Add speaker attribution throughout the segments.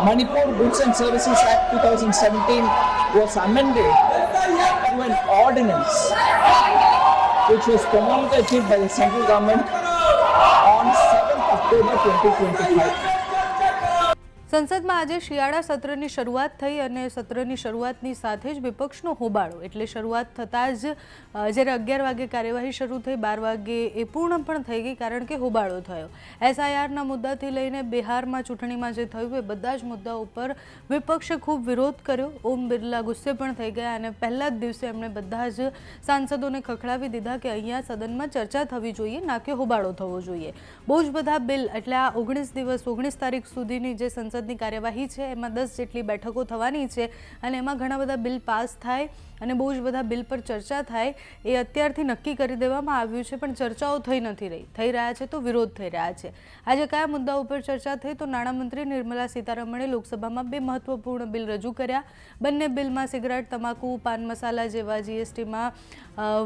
Speaker 1: Manipur Goods and Services Act 2017 was amended to an ordinance which was promulgated by the central government on 7th October 2025.
Speaker 2: સંસદમાં આજે શિયાળા સત્રની શરૂઆત થઈ અને સત્રની શરૂઆતની સાથે જ વિપક્ષનો હોબાળો એટલે શરૂઆત થતાં જ જ્યારે 11 વાગે કાર્યવાહી શરૂ થઈ 12 વાગે એ પૂર્ણ પણ થઈ ગઈ કારણ કે હોબાળો થયો. એસઆઈઆરના મુદ્દાથી લઈને બિહારમાં ચૂંટણીમાં જે થયું એ બધા જ મુદ્દાઓ પર વિપક્ષે ખૂબ વિરોધ કર્યો. ઓમ બિરલા ગુસ્સે પણ થઈ ગયા અને પહેલા જ દિવસે એમણે બધા જ સાંસદોને ખખડાવી દીધા કે અહીંયા સદનમાં ચર્ચા થવી જોઈએ, ના કે હોબાળો થવો જોઈએ. બહુ જ બધા બિલ એટલે આ 19 તારીખ સુધીની જે સંસદની કાર્યવાહી છે એમાં 10 જેટલી બેઠકો થવાની છે અને એમાં ઘણા બધા બિલ પાસ થાય અને બહુ જ બધા બિલ પર ચર્ચા થાય એ અત્યારથી નક્કી કરી દેવામાં આવ્યું છે, પણ ચર્ચાઓ થઈ નથી રહી. થઈ રહ્યા છે તો વિરોધ થઈ રહ્યા છે. આજે કયા મુદ્દાઓ પર ચર્ચા થઈ તો નાણામંત્રી નિર્મલા સીતારમણે લોકસભામાં 2 મહત્વપૂર્ણ બિલ રજૂ કર્યા. બંને બિલમાં સિગરેટ, તમાકુ, પાન મસાલા જેવા જીએસટીમાં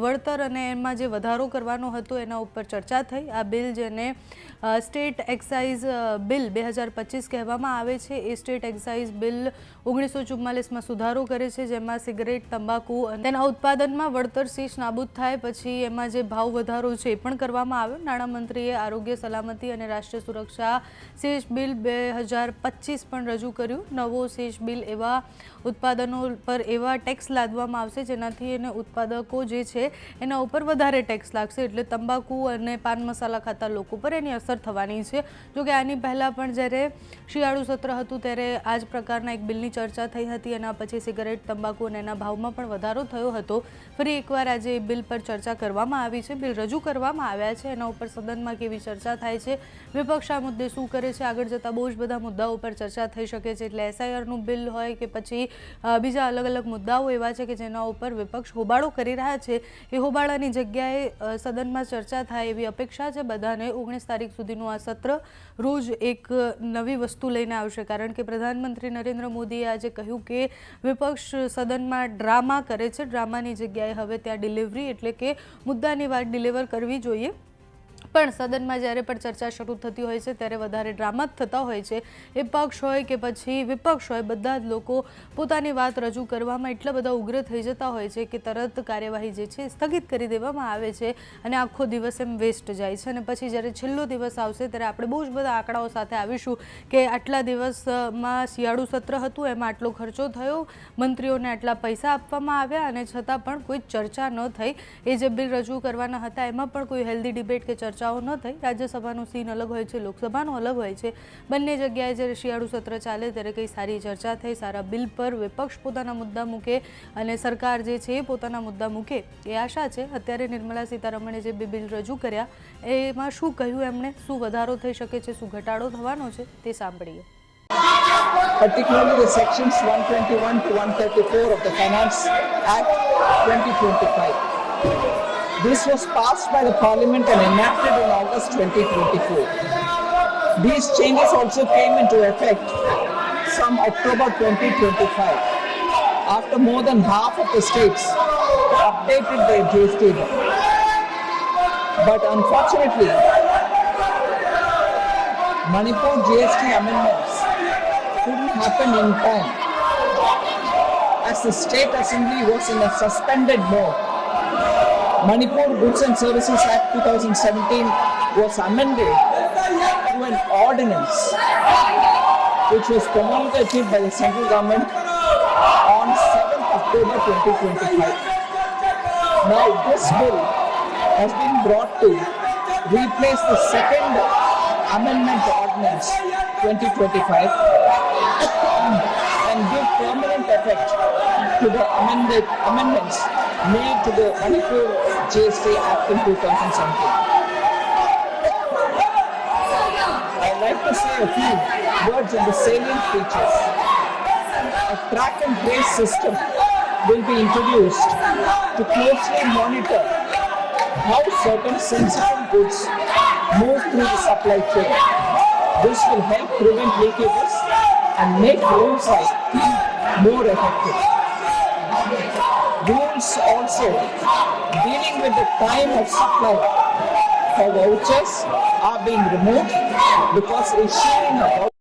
Speaker 2: વળતર અને એમાં જે વધારો કરવાનો હતો એના ઉપર ચર્ચા થઈ. આ બિલ જેને સ્ટેટ એક્સાઇઝ બિલ 2025 કહેવામાં આવે છે એ સ્ટેટ એક્સાઇઝ બિલ 1944માં સુધારો કરે છે, જેમાં સિગરેટ, તંબાકુ અને તેના ઉત્પાદનમાં વળતર શીશ નાબૂદ થાય પછી એમાં જે ભાવ વધારો છે એ પણ કરવામાં આવ્યો. નાણામંત્રીએ આરોગ્ય સલામતી અને રાષ્ટ્રીય સુરક્ષા શેષ બિલ 2025 પણ રજૂ કર્યું. નવો શેષ બિલ એવા ઉત્પાદનો પર એવા ટેક્સ લાદવામાં આવશે જેનાથી એને ઉત્પાદકો જે છે એના ઉપર વધારે ટેક્સ લાગશે, એટલે તંબાકુ અને પાન મસાલા ખાતા લોકો પર એની અસર થવાની છે. જોકે આની પહેલાં પણ જ્યારે શિયાળુ સત્ર હતું ત્યારે આ જ પ્રકારના એક બિલની ચર્ચા થઈ હતી. એના પછી સિગરેટ, તંબાકુ અને એના ભાવમાં પણ વધારો થયો હતો. ફરી એકવાર આજે બિલ પર ચર્ચા કરવામાં આવી છે, બિલ રજૂ કરવામાં આવ્યા છે. એના ઉપર સદનમાં કેવી ચર્ચા થાય છે, વિપક્ષ આ મુદ્દે શું કરે છે, આગળ જતાં બહુ જ બધા મુદ્દાઓ પર ચર્ચા થઈ શકે છે. એટલે એસઆઈઆરનું બિલ હોય કે પછી બીજા અલગ અલગ મુદ્દાઓ એવા છે કે જેના ઉપર વિપક્ષ હોબાળો કરી રહ્યા છે. એ હોબાળાની જગ્યાએ સદનમાં ચર્ચા થાય એવી અપેક્ષા છે બધાને. 19 તારીખ સુધીનું આ સત્ર રોજ એક નવી વસ્તુ લઈને આવશે, કારણ કે પ્રધાનમંત્રી નરેન્દ્ર મોદીએ આજે કહ્યું કે વિપક્ષ સદનમાં ડ્રામા કરે છે. ડ્રામાની જગ્યાએ હવે ત્યાં ડિલિવરી એટલે કે મુદ્દાની વાત ડિલિવર કરવી જોઈએ. પણ સદનમાં જ્યારે પણ ચર્ચા શરૂ થતી હોય છે ત્યારે વધારે ડ્રામા જ થતા હોય છે. એ પક્ષ હોય કે પછી વિપક્ષ હોય, બધા જ લોકો પોતાની વાત રજૂ કરવામાં એટલા બધા ઉગ્ર થઈ જતા હોય છે કે તરત કાર્યવાહી જે છે સ્થગિત કરી દેવામાં આવે છે અને આખો દિવસ એમ વેસ્ટ જાય છે. અને પછી જ્યારે છેલ્લો દિવસ આવશે ત્યારે આપણે બહુ જ બધા આંકડાઓ સાથે આવીશું કે આટલા દિવસમાં શિયાળુ સત્ર હતું, એમાં આટલો ખર્ચો થયો, મંત્રીઓને આટલા પૈસા આપવામાં આવ્યા અને છતાં પણ કોઈ ચર્ચા ન થઈ. એ જે બિલ રજૂ કરવાના હતા એમાં પણ કોઈ હેલ્ધી ડિબેટ કે ચર્ચાઓ ન થઈ. રાજ્યસભાનું સીન અલગ હોય છે, લોકસભાનું અલગ હોય છે. બંને જગ્યાએ જ્યારે શિયાળુ સત્ર ચાલે ત્યારે કંઈ સારી ચર્ચા થઈ, સારા બિલ પર વિપક્ષ પોતાના મુદ્દા મૂકે અને સરકાર જે છે એ પોતાના મુદ્દા મૂકે એ આશા છે. અત્યારે નિર્મલા સીતારમણે જે બે બિલ રજૂ કર્યા એમાં શું કહ્યું એમણે, શું વધારો થઈ શકે છે, શું ઘટાડો થવાનો છે તે સાંભળીએ.
Speaker 1: Particularly the sections 121 to 134 of the Finance Act 2025. This was passed by the Parliament and enacted in August 2024. These changes also came into effect from October 2025, after more than half of the states updated their GST. But unfortunately, Manipur GST amendments couldn't happen in time, as the State Assembly was in a suspended mode. Manipur Goods and Services Act 2017 was amended to an ordinance which was promulgated by the central government on 7th October 2025. Now this bill has been brought to replace the second amendment ordinance 2025 and give permanent effect to the amendments made to the Manipur GST Act in 2017. I'd like to say a few words on the salient features. A track and trace system will be introduced to closely monitor how certain sensitive goods move through the supply chain. This will help prevent leakages and make oversight more effective. Rules also dealing with the time of supply for vouchers are being removed because issuing a voucher